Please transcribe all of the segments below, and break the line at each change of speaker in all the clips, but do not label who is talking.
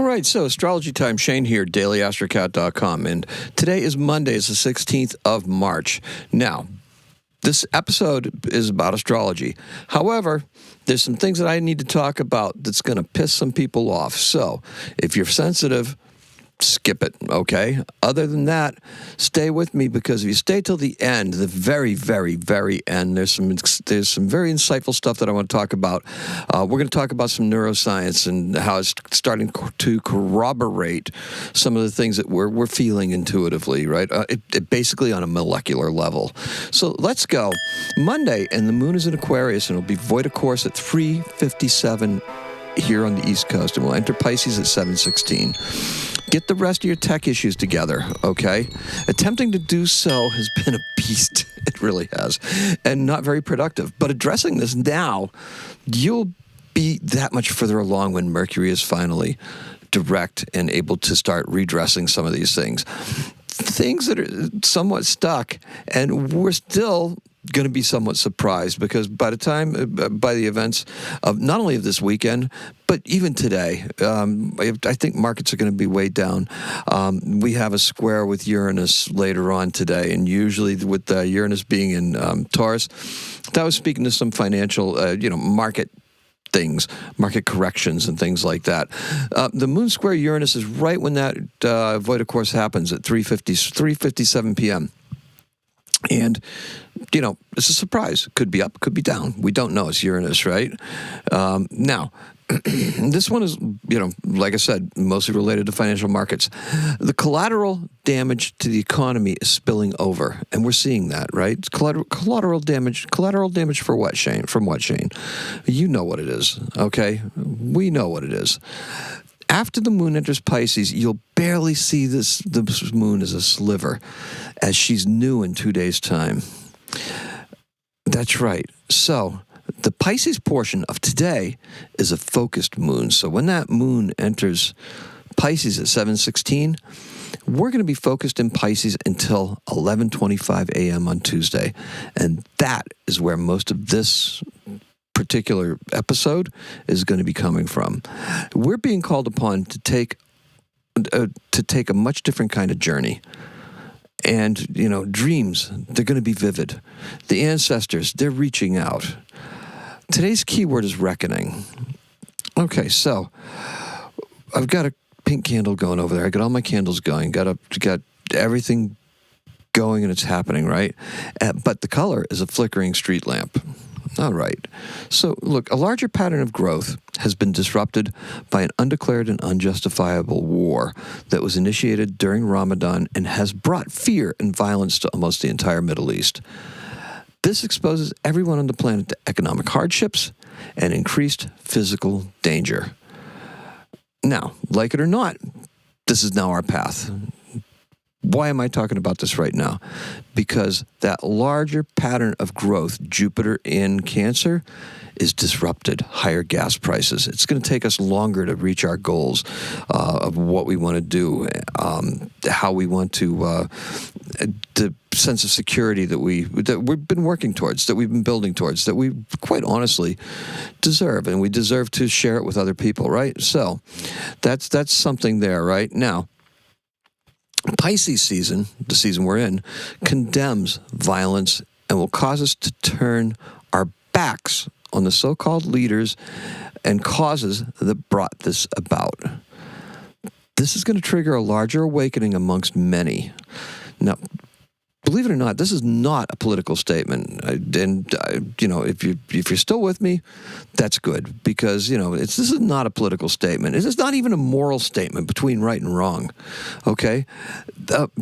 All right, so astrology time. Shane here, daily-astrocat.com. And today is Monday, it's the 16th of March. Now, this episode is about astrology. However, there's some things that I need to talk about that's going to piss some people off. So if you're sensitive, skip it, okay? Other than that, stay with me, because if you stay till the end, the very, very, very end, there's some very insightful stuff that I want to talk about. We're going to talk about some neuroscience and how it's starting to corroborate some of the things that we're feeling intuitively, right? It basically on a molecular level. So let's go. Monday, and the moon is in Aquarius, and it'll be void of course at 3:57 here on the East Coast, and we'll enter Pisces at 7:16. Get the rest of your tech issues together, okay? Attempting to do so has been a beast. It really has. And not very productive. But addressing this now, you'll be that much further along when Mercury is finally direct and able to start redressing some of these things. Things that are somewhat stuck, and we're still going to be somewhat surprised, because by the events of not only of this weekend, but even today, I think markets are going to be way down. We have a square with Uranus later on today, and usually with Uranus being in Taurus, that was speaking to some financial, market things, market corrections and things like that. The moon square Uranus is right when that void of course happens at 3:57 p.m. And, it's a surprise. Could be up, could be down. We don't know. It's Uranus, right? Now, this one is, like I said, mostly related to financial markets. The collateral damage to the economy is spilling over, and we're seeing that, right? Collateral damage for what, Shane? From what, Shane? You know what it is, okay? We know what it is. After the moon enters Pisces, you'll barely see this moon as a sliver, as she's new in 2 days' time. That's right. So the Pisces portion of today is a focused moon. So when that moon enters Pisces at 7:16, we're going to be focused in Pisces until 11:25 a.m. on Tuesday. And that is where most of this particular episode is going to be coming from. We're being called upon to take a much different kind of journey. And, dreams, they're going to be vivid. The ancestors, they're reaching out. Today's keyword is reckoning. Okay, so I've got a pink candle going over there. I got all my candles going. Got everything going, and it's happening, right? But the color is a flickering street lamp. All right. So, look, a larger pattern of growth has been disrupted by an undeclared and unjustifiable war that was initiated during Ramadan and has brought fear and violence to almost the entire Middle East. This exposes everyone on the planet to economic hardships and increased physical danger. Now, like it or not, this is now our path. Why am I talking about this right now? Because that larger pattern of growth, Jupiter in Cancer, is disrupted. Higher gas prices. It's going to take us longer to reach our goals of what we want to do, how we want to, the sense of security that we've been working towards, that we've been building towards, that we quite honestly deserve, and we deserve to share it with other people, right? So that's something there, right? Now, Pisces season, the season we're in, condemns violence and will cause us to turn our backs on the so-called leaders and causes that brought this about. This is going to trigger a larger awakening amongst many. Now, believe it or not, this is not a political statement. If you're still with me, that's good, because this is not a political statement. This is not even a moral statement between right and wrong. Okay,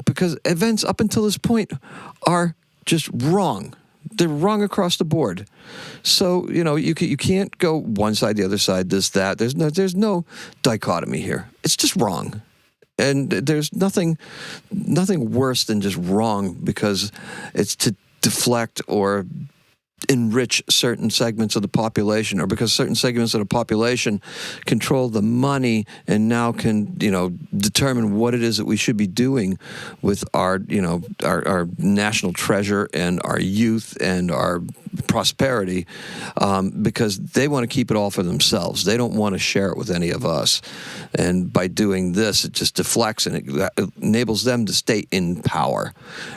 because events up until this point are just wrong. They're wrong across the board. So you can't go one side, the other side, this, that. There's no dichotomy here. It's just wrong. And there's nothing worse than just wrong because it's to deflect or enrich certain segments of the population, or because certain segments of the population control the money and now can, determine what it is that we should be doing with our national treasure and our youth and our prosperity, because they want to keep it all for themselves. They don't want to share it with any of us. And by doing this, it just deflects and it enables them to stay in power.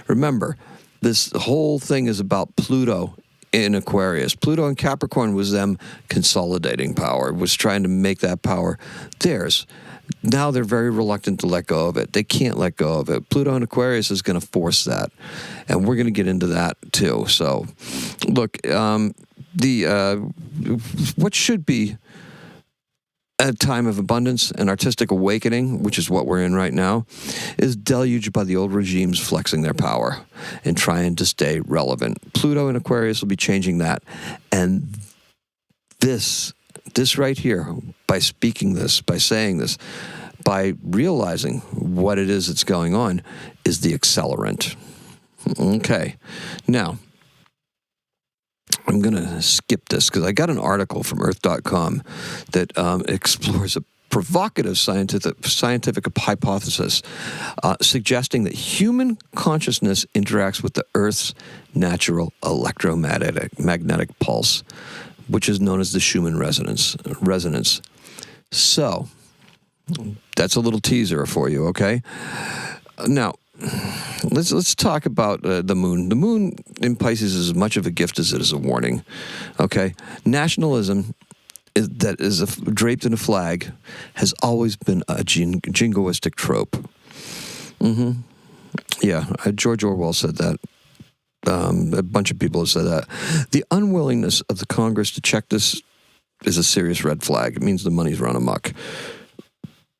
Remember, this whole thing is about Pluto in Aquarius. Pluto in Capricorn was them consolidating power, was trying to make that power theirs. Now they're very reluctant to let go of it. They can't let go of it. Pluto in Aquarius is going to force that. And we're going to get into that too. So, look, what should be a time of abundance and artistic awakening, which is what we're in right now, is deluged by the old regimes flexing their power and trying to stay relevant. Pluto in Aquarius will be changing that. And this right here, by speaking this, by saying this, by realizing what it is that's going on, is the accelerant. Okay. Now, I'm going to skip this because I got an article from Earth.com that explores a provocative scientific hypothesis suggesting that human consciousness interacts with the Earth's natural electromagnetic pulse, which is known as the Schumann resonance. So, that's a little teaser for you, okay? Now, let's talk about the moon. The moon in Pisces is as much of a gift as it is a warning. Okay, nationalism that is draped in a flag has always been a jingoistic trope. Yeah, George Orwell said that. A bunch of people have said that. The unwillingness of the Congress to check this is a serious red flag. It means the money's run amok.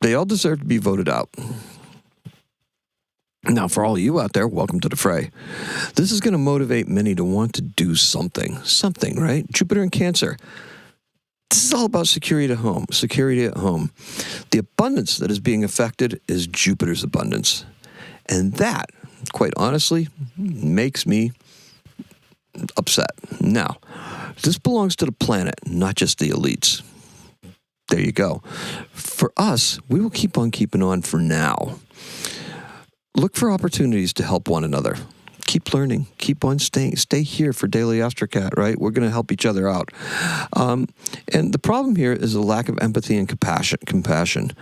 They all deserve to be voted out. Now, for all of you out there, welcome to the fray. This is going to motivate many to want to do something, right? Jupiter in Cancer. This is all about security at home. The abundance that is being affected is Jupiter's abundance. And that, quite honestly, makes me upset. Now, this belongs to the planet, not just the elites. There you go. For us, we will keep on keeping on for now. Look for opportunities to help one another. Keep learning. Keep on staying. Stay here for Daily Astrocat, right? We're going to help each other out. And the problem here is a lack of empathy and compassion.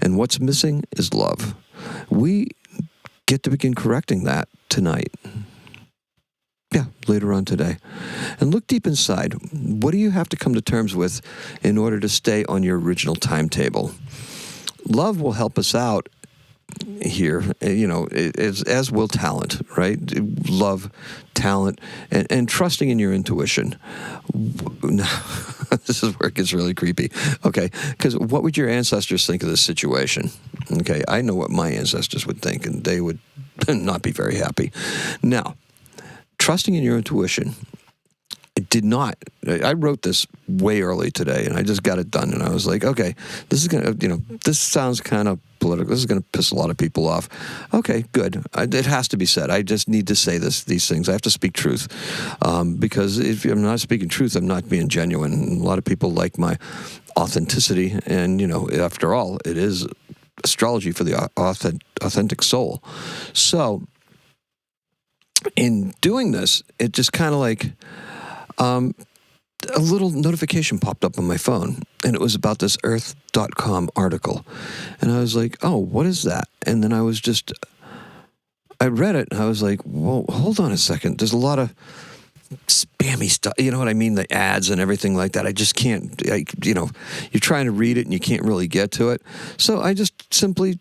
And what's missing is love. We get to begin correcting that tonight. Yeah, later on today. And look deep inside. What do you have to come to terms with in order to stay on your original timetable? Love will help us out here, as will talent, right? Love, talent, and trusting in your intuition. This is where it gets really creepy. Okay, because what would your ancestors think of this situation? Okay, I know what my ancestors would think, and they would not be very happy. Now, trusting in your intuition. I wrote this way early today, and I just got it done, and I was like, okay, this is going to, this sounds kind of political. This is going to piss a lot of people off. Okay, good. It has to be said. I just need to say these things. I have to speak truth, because if I'm not speaking truth, I'm not being genuine. And a lot of people like my authenticity, and, after all, it is astrology for the authentic soul. So, in doing this, it just kind of like... a little notification popped up on my phone, and it was about this Earth.com article. And I was like, oh, what is that? And then I read it, and I was like, well, hold on a second. There's a lot of spammy stuff, you know what I mean? The ads and everything like that. I just can't, you're trying to read it and you can't really get to it. So I just simply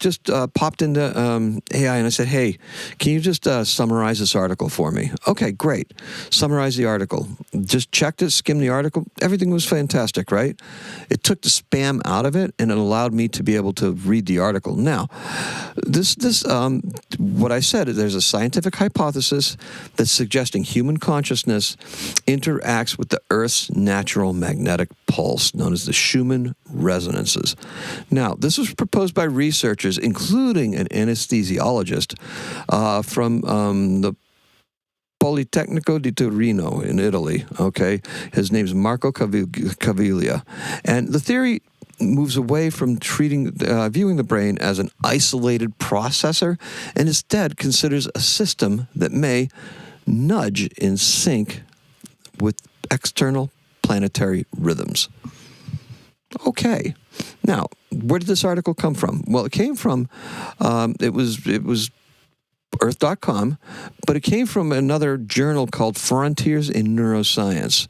popped into AI and I said, hey, can you just summarize this article for me? Okay, great. Summarize the article. Just checked it, skimmed the article. Everything was fantastic, right? It took the spam out of it and it allowed me to be able to read the article. Now, what I said, there's a scientific hypothesis that's suggesting human consciousness interacts with the Earth's natural magnetic pulse, known as the Schumann resonances. Now, this was proposed by researchers, including an anesthesiologist from the Politecnico di Torino in Italy, okay? His name's Marco Caviglia. And the theory moves away from viewing the brain as an isolated processor and instead considers a system that may nudge in sync with external planetary rhythms. Okay. Now, where did this article come from? Well, it came from, it was Earth.com, but it came from another journal called Frontiers in Neuroscience.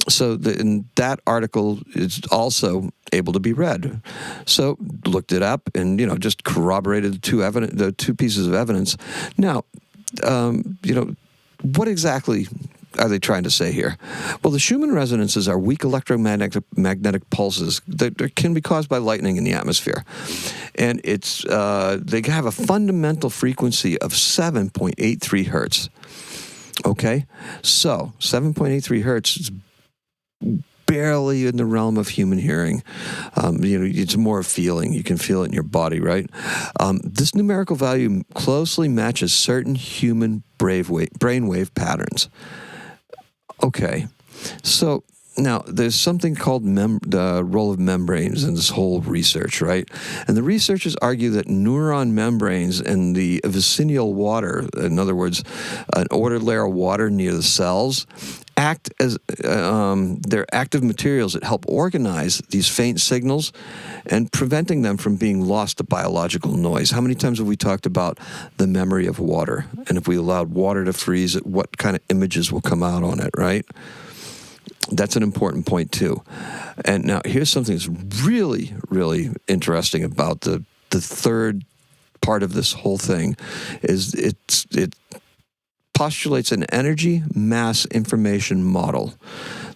So that article is also able to be read. So looked it up and, just corroborated the two pieces of evidence. Now, what exactly are they trying to say here? Well, the Schumann resonances are weak electromagnetic pulses that can be caused by lightning in the atmosphere. And they have a fundamental frequency of 7.83 hertz. Okay? So 7.83 hertz is barely in the realm of human hearing. It's more a feeling. You can feel it in your body, right? This numerical value closely matches certain human brainwave patterns. Okay, so now there's something called the role of membranes in this whole research, right? And the researchers argue that neuron membranes and the vicinal water, in other words, an ordered layer of water near the cells, act as they're active materials that help organize these faint signals and preventing them from being lost to biological noise. How many times have we talked about the memory of water? And if we allowed water to freeze, what kind of images will come out on it, right? That's an important point, too. And now here's something that's really, really interesting about the third part of this whole thing is it postulates an energy mass information model.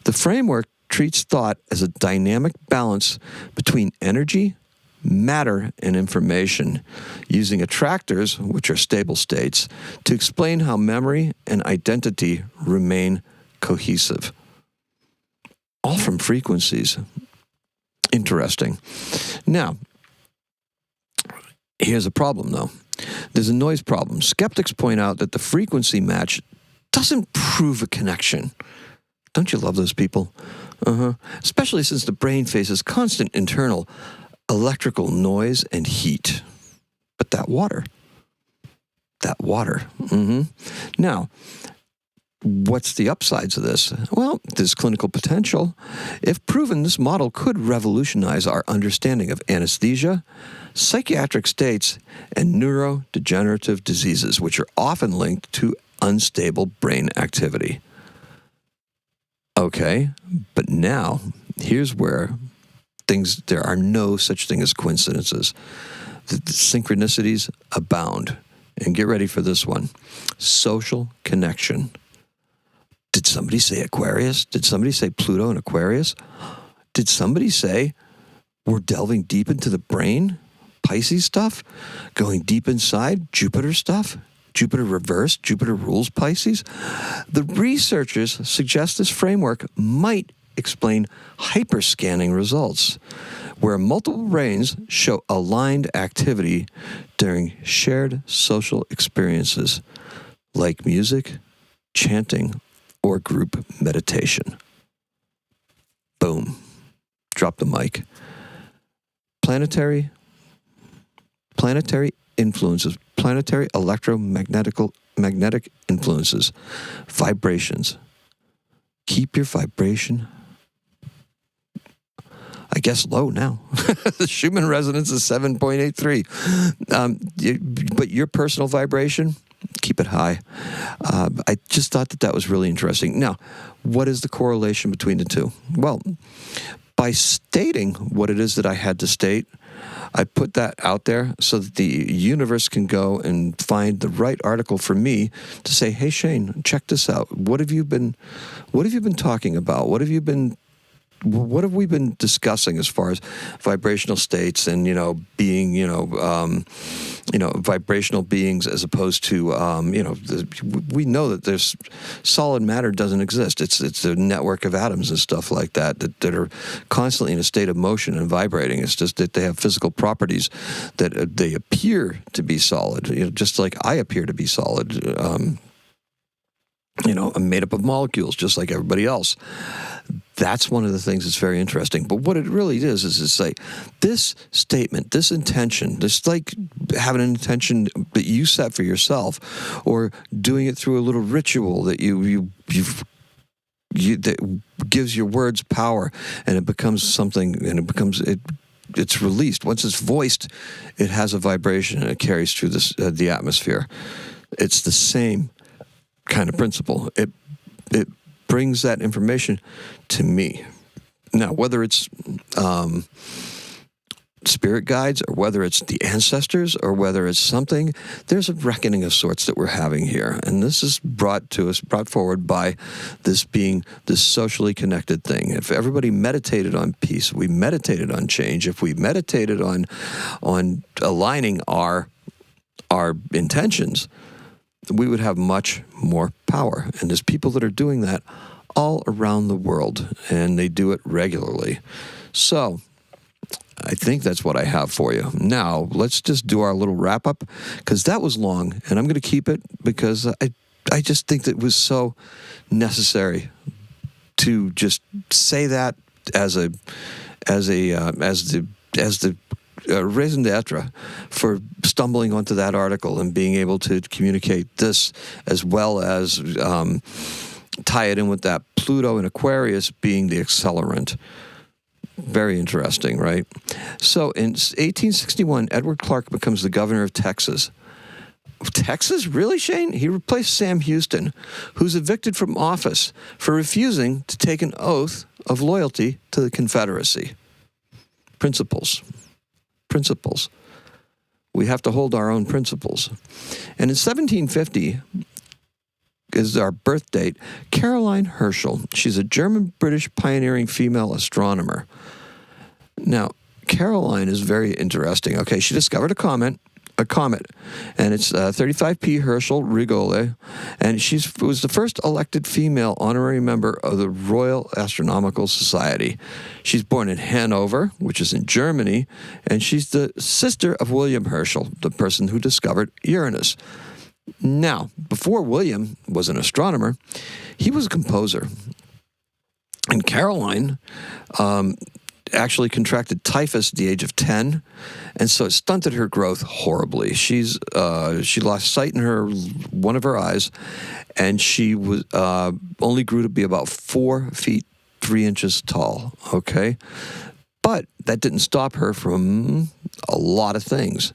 The framework treats thought as a dynamic balance between energy, matter, and information, using attractors, which are stable states, to explain how memory and identity remain cohesive. All from frequencies. Interesting. Now, here's a problem, though. There's a noise problem. Skeptics point out that the frequency match doesn't prove a connection. Don't you love those people? Especially since the brain faces constant internal electrical noise and heat. But that water. Now, what's the upsides of this? Well, there's clinical potential. If proven, this model could revolutionize our understanding of anesthesia, psychiatric states, and neurodegenerative diseases, which are often linked to unstable brain activity. Okay, but now, here's where there are no such thing as coincidences. The synchronicities abound. And get ready for this one. Social connection. Did somebody say Aquarius? Did somebody say Pluto and Aquarius? Did somebody say we're delving deep into the brain? Pisces stuff? Going deep inside? Jupiter stuff? Jupiter reversed? Jupiter rules Pisces? The researchers suggest this framework might explain hyperscanning results, where multiple brains show aligned activity during shared social experiences, like music, chanting, or group meditation. Boom. Drop the mic. Planetary influences, planetary magnetic influences, vibrations. Keep your vibration, I guess, low now. The Schumann resonance is 7.83. But your personal vibration, keep it high. I just thought that was really interesting. Now, what is the correlation between the two? Well, by stating what it is that I had to state, I put that out there so that the universe can go and find the right article for me to say, hey, Shane, check this out. What have you been talking about? What have we been discussing as far as vibrational states and, being, vibrational beings as opposed to, we know that there's solid matter doesn't exist. It's a network of atoms and stuff like that are constantly in a state of motion and vibrating. It's just that they have physical properties that they appear to be solid, just like I appear to be solid. I'm made up of molecules just like everybody else. That's one of the things that's very interesting. But what it really is it's like this statement, this intention, this like having an intention that you set for yourself, or doing it through a little ritual that that gives your words power, and it becomes something, and it's released. Once it's voiced, it has a vibration, and it carries through the atmosphere. It's the same kind of principle. It brings that information to me. Now, whether it's spirit guides, or whether it's the ancestors, or whether it's something, there's a reckoning of sorts that we're having here. And this is brought forward by this being this socially connected thing. If everybody meditated on peace, we meditated on change, if we meditated on aligning our intentions, we would have much more power. And there's people that are doing that all around the world, and they do it regularly. So I think that's what I have for you. Now, let's just do our little wrap-up, because that was long, and I'm going to keep it because I just think that it was so necessary to just say that as the raison d'etre for stumbling onto that article and being able to communicate this, as well as tie it in with that Pluto in Aquarius being the accelerant. Very interesting, right? So in 1861, Edward Clark becomes the governor of Texas. Texas? Really, Shane? He replaced Sam Houston, who's evicted from office for refusing to take an oath of loyalty to the Confederacy. Principles. We have to hold our own principles. And in 1750 is our birth date, Caroline Herschel. She's a German-British pioneering female astronomer. Now, Caroline is very interesting. Okay, she discovered a comet, and it's 35P Herschel Rigole, and she was the first elected female honorary member of the Royal Astronomical Society. She's born in Hanover, which is in Germany, and she's the sister of William Herschel, the person who discovered Uranus. Now, before William was an astronomer, he was a composer. And Caroline actually contracted typhus at the age of 10, and so it stunted her growth horribly. She lost sight in one of her eyes, and she was only grew to be about 4 feet 3 inches tall. Okay, but that didn't stop her from a lot of things.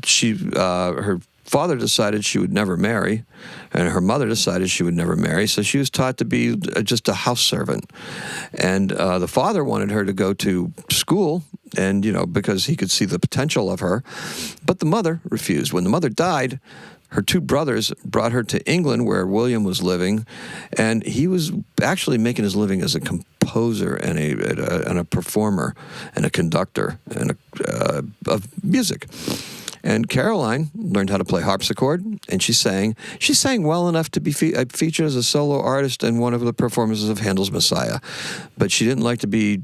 Her father decided she would never marry, and her mother decided she would never marry, so she was taught to be just a house servant. And the father wanted her to go to school, and because he could see the potential of her, but the mother refused. When the mother died, her 2 brothers brought her to England, where William was living, and he was actually making his living as a composer and a performer and a conductor and of music. And Caroline learned how to play harpsichord, and she sang well enough to be featured as a solo artist in one of the performances of Handel's Messiah. But she didn't like to be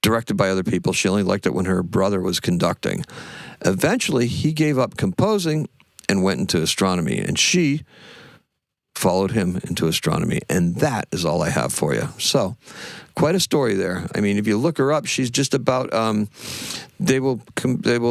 directed by other people. She only liked it when her brother was conducting. Eventually, he gave up composing and went into astronomy, and she followed him into astronomy. And that is all I have for you. So, quite a story there. I mean, if you look her up, she's just about. They will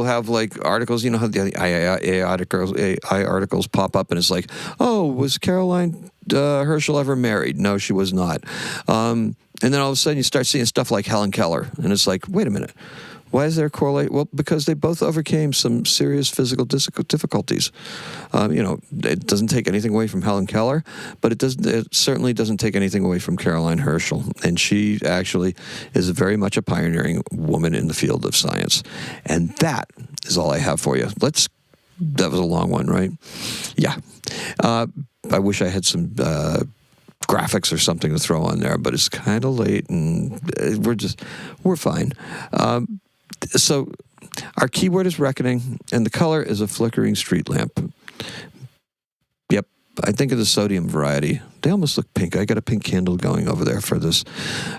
have like articles. You know how the AI articles pop up, and it's like, oh, was Caroline Herschel ever married? No, she was not. And then all of a sudden, you start seeing stuff like Helen Keller, and it's like, wait a minute. Why is there a correlate? Well, because they both overcame some serious physical difficulties. It doesn't take anything away from Helen Keller, but it certainly doesn't take anything away from Caroline Herschel. And she actually is very much a pioneering woman in the field of science. And that is all I have for you. That was a long one, right? Yeah. I wish I had some graphics or something to throw on there, but it's kind of late, and we're fine. So our keyword is reckoning, and the color is a flickering street lamp. Yep, I think of the sodium variety. They almost look pink. I got a pink candle going over there for this.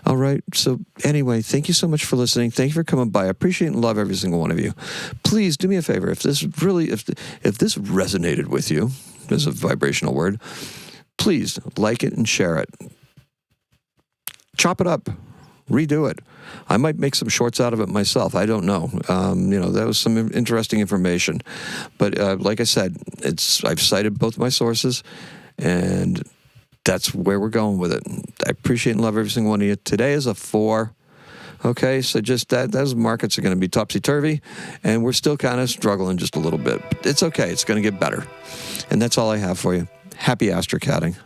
All right, so anyway, thank you so much for listening. Thank you for coming by. I appreciate and love every single one of you. Please do me a favor. If this resonated with you, as a vibrational word, please like it and share it. Chop it up. Redo it. I might make some shorts out of it myself. I don't know. That was some interesting information. But like I said, I've cited both my sources, and that's where we're going with it. I appreciate and love every single one of you. Today is a 4. Okay, so just those markets are going to be topsy-turvy, and we're still kind of struggling just a little bit. It's okay. It's going to get better. And that's all I have for you. Happy astrocatting.